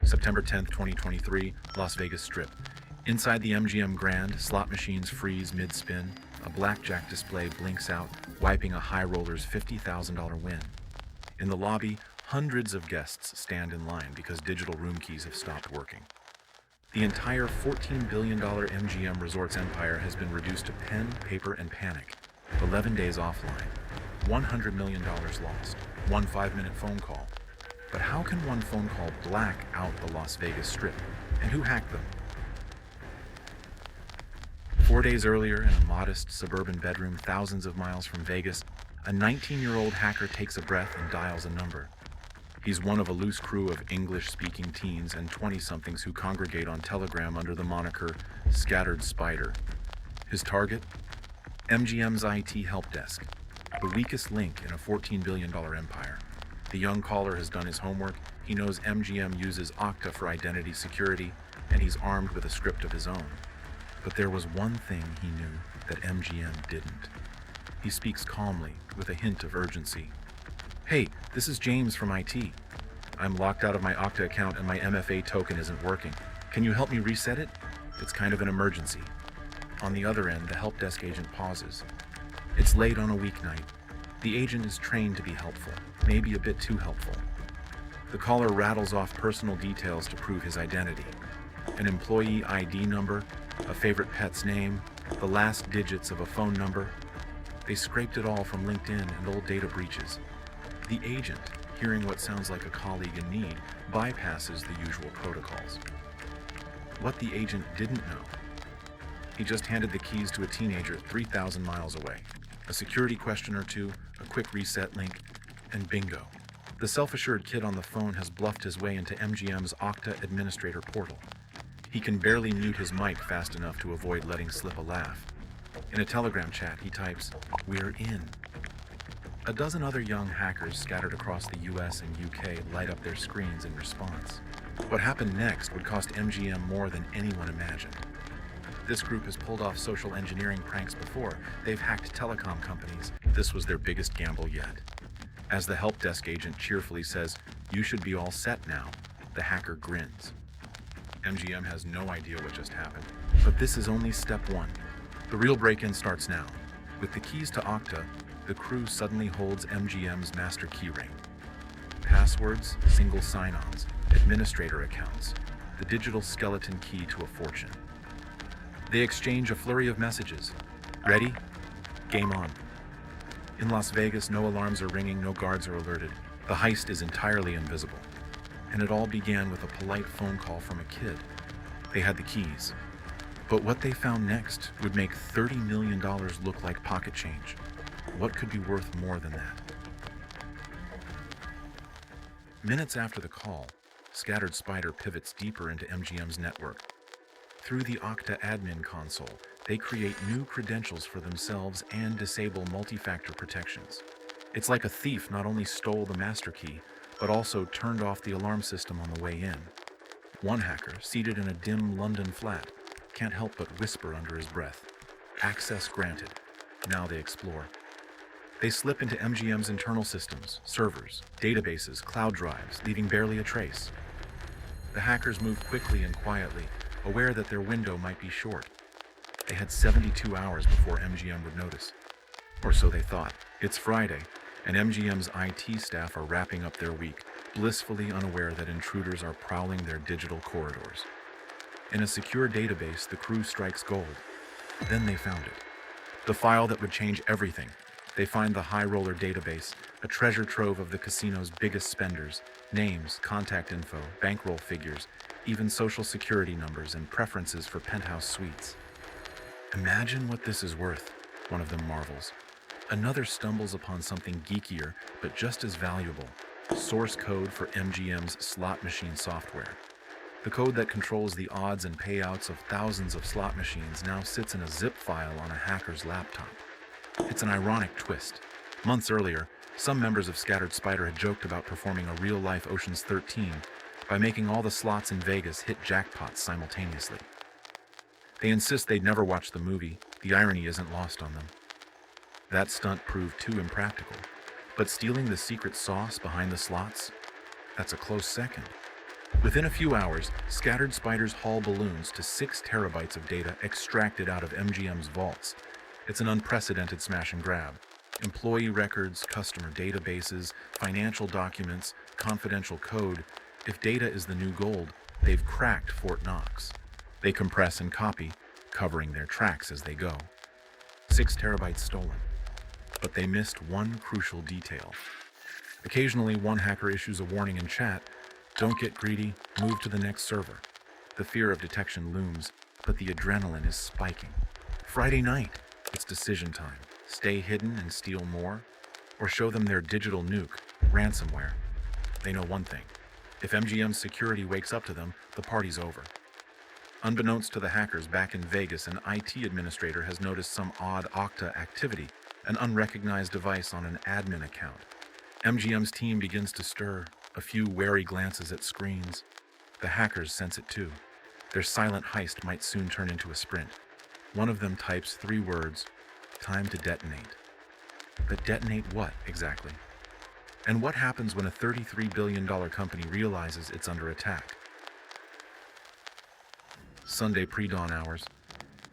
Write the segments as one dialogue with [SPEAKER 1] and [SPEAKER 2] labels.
[SPEAKER 1] September 10th, 2023, Las Vegas Strip. Inside the MGM Grand, slot machines freeze mid-spin. A blackjack display blinks out, wiping a high roller's $50,000 win. In the lobby, hundreds of guests stand in line because digital room keys have stopped working. The entire $14 billion MGM Resorts empire has been reduced to pen, paper, and panic. 11 days offline. $100 million lost. One 5-minute phone call. But how can one phone call black out the Las Vegas Strip? And who hacked them? 4 days earlier, in a modest suburban bedroom thousands of miles from Vegas, a 19-year-old hacker takes a breath and dials a number. He's one of a loose crew of English-speaking teens and 20-somethings who congregate on Telegram under the moniker Scattered Spider. His target? MGM's IT help desk, the weakest link in a $14 billion empire. The young caller has done his homework. He knows MGM uses Okta for identity security, and he's armed with a script of his own. But there was one thing he knew that MGM didn't. He speaks calmly, with a hint of urgency. "Hey, this is James from IT. I'm locked out of my Okta account and my MFA token isn't working. Can you help me reset it? It's kind of an emergency." On the other end, the help desk agent pauses. It's late on a weeknight. The agent is trained to be helpful, maybe a bit too helpful. The caller rattles off personal details to prove his identity. An employee ID number, a favorite pet's name, the last digits of a phone number. They scraped it all from LinkedIn and old data breaches. The agent, hearing what sounds like a colleague in need, bypasses the usual protocols. What the agent didn't know: he just handed the keys to a teenager 3,000 miles away. A security question or two, a quick reset link, and bingo. The self-assured kid on the phone has bluffed his way into MGM's Okta administrator portal. He can barely mute his mic fast enough to avoid letting slip a laugh. In a Telegram chat, he types, "We're in." A dozen other young hackers scattered across the US and UK light up their screens in response. What happened next would cost MGM more than anyone imagined. This group has pulled off social engineering pranks before. They've hacked telecom companies. This was their biggest gamble yet. As the help desk agent cheerfully says, "You should be all set now," the hacker grins. MGM has no idea what just happened. But this is only step one. The real break-in starts now. With the keys to Okta, the crew suddenly holds MGM's master keyring. Passwords, single sign-ons, administrator accounts, the digital skeleton key to a fortune. They exchange a flurry of messages. Ready? Game on. In Las Vegas, no alarms are ringing, no guards are alerted. The heist is entirely invisible. And it all began with a polite phone call from a kid. They had the keys. But what they found next would make $30 million look like pocket change. What could be worth more than that? Minutes after the call, Scattered Spider pivots deeper into MGM's network. Through the Okta admin console, they create new credentials for themselves and disable multi-factor protections. It's like a thief not only stole the master key, but also turned off the alarm system on the way in. One hacker, seated in a dim London flat, can't help but whisper under his breath, "Access granted." Now they explore. They slip into MGM's internal systems, servers, databases, cloud drives, leaving barely a trace. The hackers move quickly and quietly, aware that their window might be short. They had 72 hours before MGM would notice. Or so they thought. It's Friday, and MGM's IT staff are wrapping up their week, blissfully unaware that intruders are prowling their digital corridors. In a secure database, the crew strikes gold. Then they found it. The file that would change everything. They find the High Roller database, a treasure trove of the casino's biggest spenders, names, contact info, bankroll figures, even social security numbers and preferences for penthouse suites. "Imagine what this is worth," one of them marvels. Another stumbles upon something geekier, but just as valuable: source code for MGM's slot machine software. The code that controls the odds and payouts of thousands of slot machines now sits in a zip file on a hacker's laptop. It's an ironic twist. Months earlier, some members of Scattered Spider had joked about performing a real-life Ocean's 13 by making all the slots in Vegas hit jackpots simultaneously. They insist they'd never watched the movie. The irony isn't lost on them. That stunt proved too impractical. But stealing the secret sauce behind the slots? That's a close second. Within a few hours, scattered spiders haul balloons to 6 terabytes of data extracted out of MGM's vaults. It's an unprecedented smash and grab. Employee records, customer databases, financial documents, confidential code. If data is the new gold, they've cracked Fort Knox. They compress and copy, covering their tracks as they go. 6 terabytes stolen. But they missed one crucial detail. Occasionally, one hacker issues a warning in chat, "Don't get greedy, move to the next server." The fear of detection looms, but the adrenaline is spiking. Friday night, it's decision time. Stay hidden and steal more, or show them their digital nuke, ransomware. They know one thing. If MGM's security wakes up to them, the party's over. Unbeknownst to the hackers back in Vegas, an IT administrator has noticed some odd Okta activity, an unrecognized device on an admin account. MGM's team begins to stir, a few wary glances at screens. The hackers sense it too. Their silent heist might soon turn into a sprint. One of them types 3 words, "Time to detonate." But detonate what, exactly? And what happens when a $33 billion company realizes it's under attack? Sunday pre-dawn hours.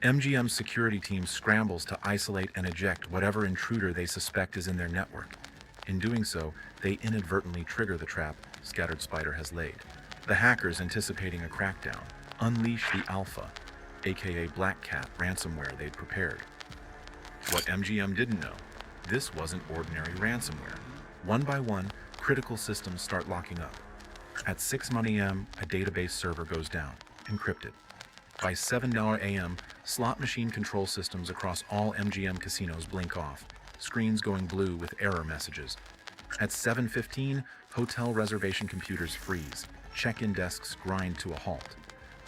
[SPEAKER 1] MGM's security team scrambles to isolate and eject whatever intruder they suspect is in their network. In doing so, they inadvertently trigger the trap Scattered Spider has laid. The hackers, anticipating a crackdown, unleash the Alpha, aka Black Cat ransomware they'd prepared. What MGM didn't know, this wasn't ordinary ransomware. One by one, critical systems start locking up. At 6:00 a.m., a database server goes down, encrypted. By 7:00 a.m., slot machine control systems across all MGM casinos blink off, screens going blue with error messages. At 7:15, hotel reservation computers freeze, check-in desks grind to a halt.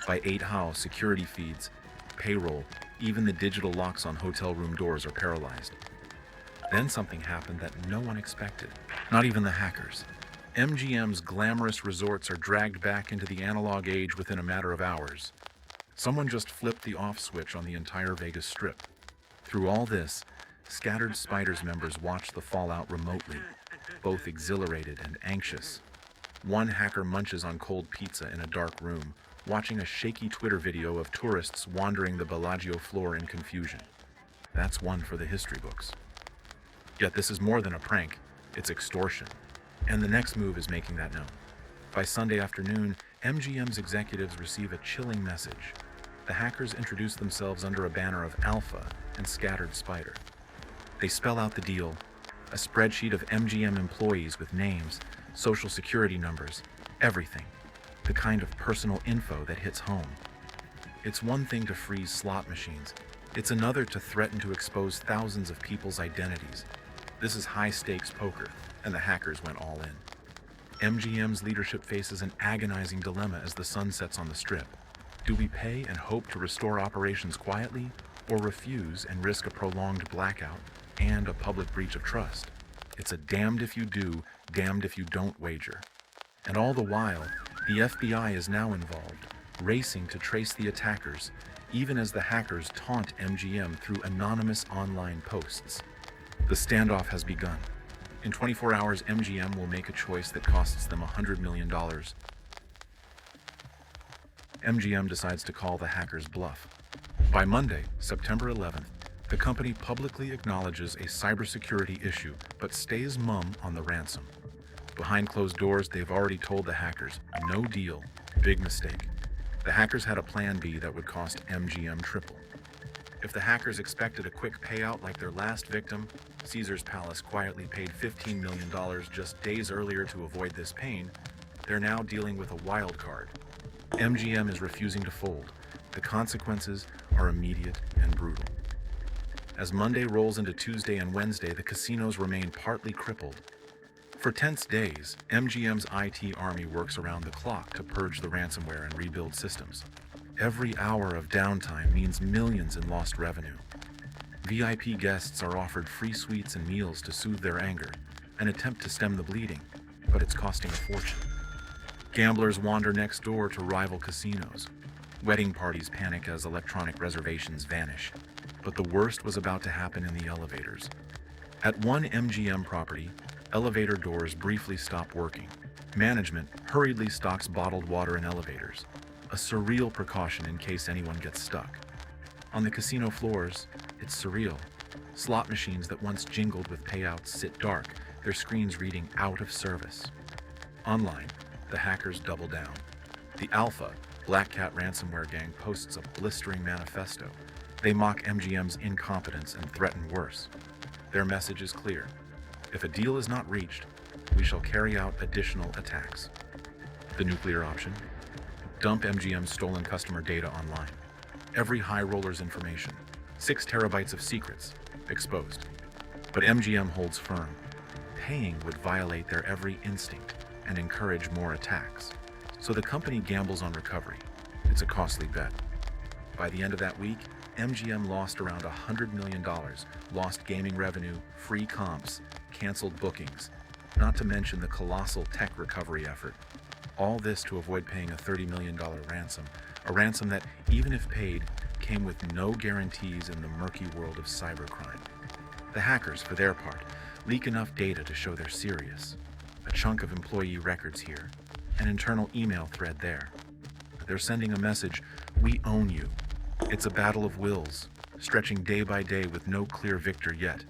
[SPEAKER 1] By 8:00, security feeds, payroll, even the digital locks on hotel room doors are paralyzed. Then something happened that no one expected, not even the hackers. MGM's glamorous resorts are dragged back into the analog age within a matter of hours. Someone just flipped the off switch on the entire Vegas Strip. Through all this, Scattered Spiders members watch the fallout remotely, both exhilarated and anxious. One hacker munches on cold pizza in a dark room, watching a shaky Twitter video of tourists wandering the Bellagio floor in confusion. That's one for the history books. Yet this is more than a prank, it's extortion. And the next move is making that known. By Sunday afternoon, MGM's executives receive a chilling message. The hackers introduce themselves under a banner of Alpha and Scattered Spider. They spell out the deal, a spreadsheet of MGM employees with names, social security numbers, everything. The kind of personal info that hits home. It's one thing to freeze slot machines. It's another to threaten to expose thousands of people's identities. This is high-stakes poker, and the hackers went all in. MGM's leadership faces an agonizing dilemma as the sun sets on the Strip. Do we pay and hope to restore operations quietly, or refuse and risk a prolonged blackout and a public breach of trust? It's a damned if you do, damned if you don't wager. And all the while, the FBI is now involved, racing to trace the attackers, even as the hackers taunt MGM through anonymous online posts. The standoff has begun. In 24 hours, MGM will make a choice that costs them $100 million. MGM decides to call the hackers' bluff. By Monday, September 11th, the company publicly acknowledges a cybersecurity issue, but stays mum on the ransom. Behind closed doors, they've already told the hackers, no deal, big mistake. The hackers had a plan B that would cost MGM triple. If the hackers expected a quick payout like their last victim, Caesar's Palace quietly paid $15 million just days earlier to avoid this pain, they're now dealing with a wild card. MGM is refusing to fold. The consequences are immediate and brutal. As Monday rolls into Tuesday and Wednesday, the casinos remain partly crippled. For tense days, MGM's IT army works around the clock to purge the ransomware and rebuild systems. Every hour of downtime means millions in lost revenue. VIP guests are offered free suites and meals to soothe their anger, an attempt to stem the bleeding, but it's costing a fortune. Gamblers wander next door to rival casinos. Wedding parties panic as electronic reservations vanish. But the worst was about to happen in the elevators. At one MGM property, elevator doors briefly stop working. Management hurriedly stocks bottled water in elevators, a surreal precaution in case anyone gets stuck. On the casino floors, it's surreal. Slot machines that once jingled with payouts sit dark, their screens reading out of service. Online, the hackers double down. The Alpha, Black Cat ransomware gang posts a blistering manifesto. They mock MGM's incompetence and threaten worse. Their message is clear. If a deal is not reached, we shall carry out additional attacks. The nuclear option? Dump MGM's stolen customer data online. Every high roller's information, 6 terabytes of secrets, exposed. But MGM holds firm. Paying would violate their every instinct and encourage more attacks. So the company gambles on recovery. It's a costly bet. By the end of that week, MGM lost around $100 million, lost gaming revenue, free comps, canceled bookings, not to mention the colossal tech recovery effort. All this to avoid paying a $30 million ransom, a ransom that, even if paid, came with no guarantees in the murky world of cybercrime. The hackers, for their part, leak enough data to show they're serious. A chunk of employee records here, an internal email thread there. They're sending a message, we own you. It's a battle of wills, stretching day by day with no clear victor yet.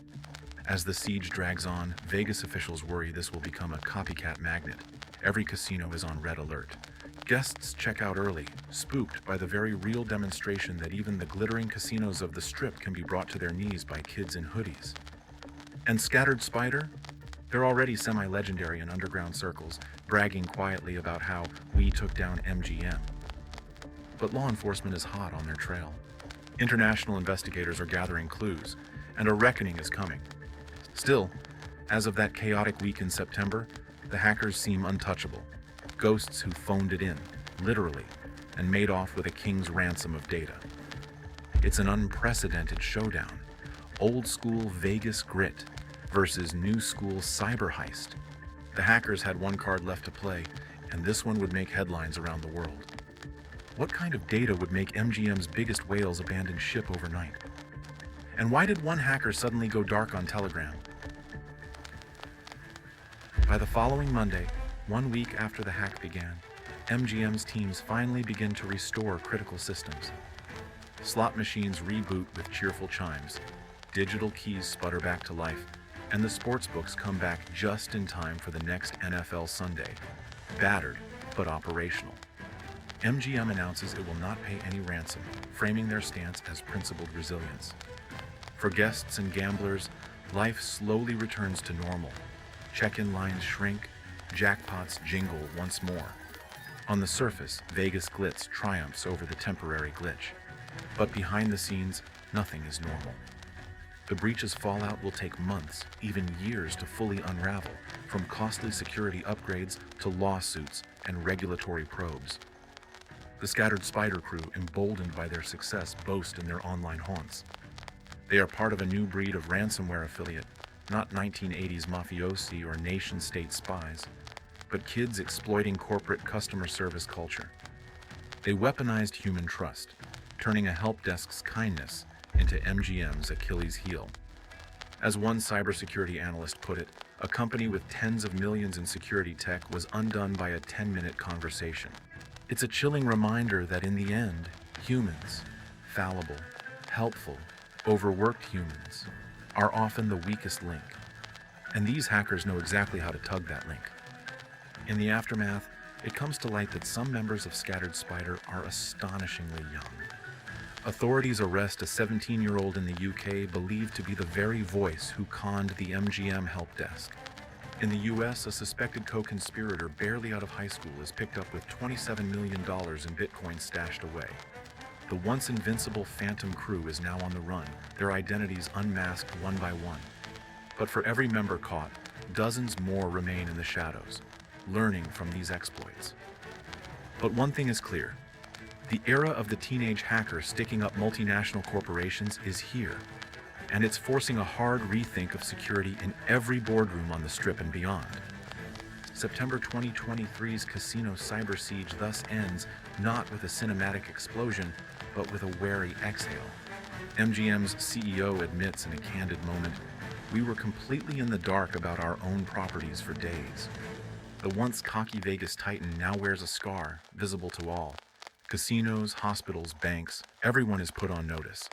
[SPEAKER 1] As the siege drags on, Vegas officials worry this will become a copycat magnet. Every casino is on red alert. Guests check out early, spooked by the very real demonstration that even the glittering casinos of the Strip can be brought to their knees by kids in hoodies. And Scattered Spider? They're already semi-legendary in underground circles, bragging quietly about how we took down MGM. But law enforcement is hot on their trail. International investigators are gathering clues, and a reckoning is coming. Still, as of that chaotic week in September, the hackers seem untouchable. Ghosts who phoned it in, literally, and made off with a king's ransom of data. It's an unprecedented showdown. Old school Vegas grit versus new school cyber heist. The hackers had one card left to play, and this one would make headlines around the world. What kind of data would make MGM's biggest whales abandon ship overnight? And why did one hacker suddenly go dark on Telegram? By the following Monday, 1 week after the hack began, MGM's teams finally begin to restore critical systems. Slot machines reboot with cheerful chimes, digital keys sputter back to life, and the sportsbooks come back just in time for the next NFL Sunday, battered but operational. MGM announces it will not pay any ransom, framing their stance as principled resilience. For guests and gamblers, life slowly returns to normal. Check-in lines shrink, jackpots jingle once more. On the surface, Vegas glitz triumphs over the temporary glitch. But behind the scenes, nothing is normal. The breach's fallout will take months, even years to fully unravel, from costly security upgrades to lawsuits and regulatory probes. The Scattered Spider crew, emboldened by their success, boast in their online haunts. They are part of a new breed of ransomware affiliate, not 1980s mafiosi or nation-state spies, but kids exploiting corporate customer service culture. They weaponized human trust, turning a help desk's kindness into MGM's Achilles heel. As one cybersecurity analyst put it, a company with tens of millions in security tech was undone by a 10-minute conversation. It's a chilling reminder that in the end, humans, fallible, helpful, overworked humans, are often the weakest link. And these hackers know exactly how to tug that link. In the aftermath, it comes to light that some members of Scattered Spider are astonishingly young. Authorities arrest a 17-year-old in the UK believed to be the very voice who conned the MGM help desk. In the US, a suspected co-conspirator barely out of high school is picked up with $27 million in Bitcoin stashed away. The once invincible Phantom crew is now on the run, their identities unmasked one by one. But for every member caught, dozens more remain in the shadows, learning from these exploits. But one thing is clear. The era of the teenage hacker sticking up multinational corporations is here, and it's forcing a hard rethink of security in every boardroom on the Strip and beyond. September 2023's casino cyber siege thus ends not with a cinematic explosion, but with a wary exhale. MGM's CEO admits in a candid moment, "We were completely in the dark about our own properties for days." The once cocky Vegas titan now wears a scar, visible to all. Casinos, hospitals, banks, everyone is put on notice.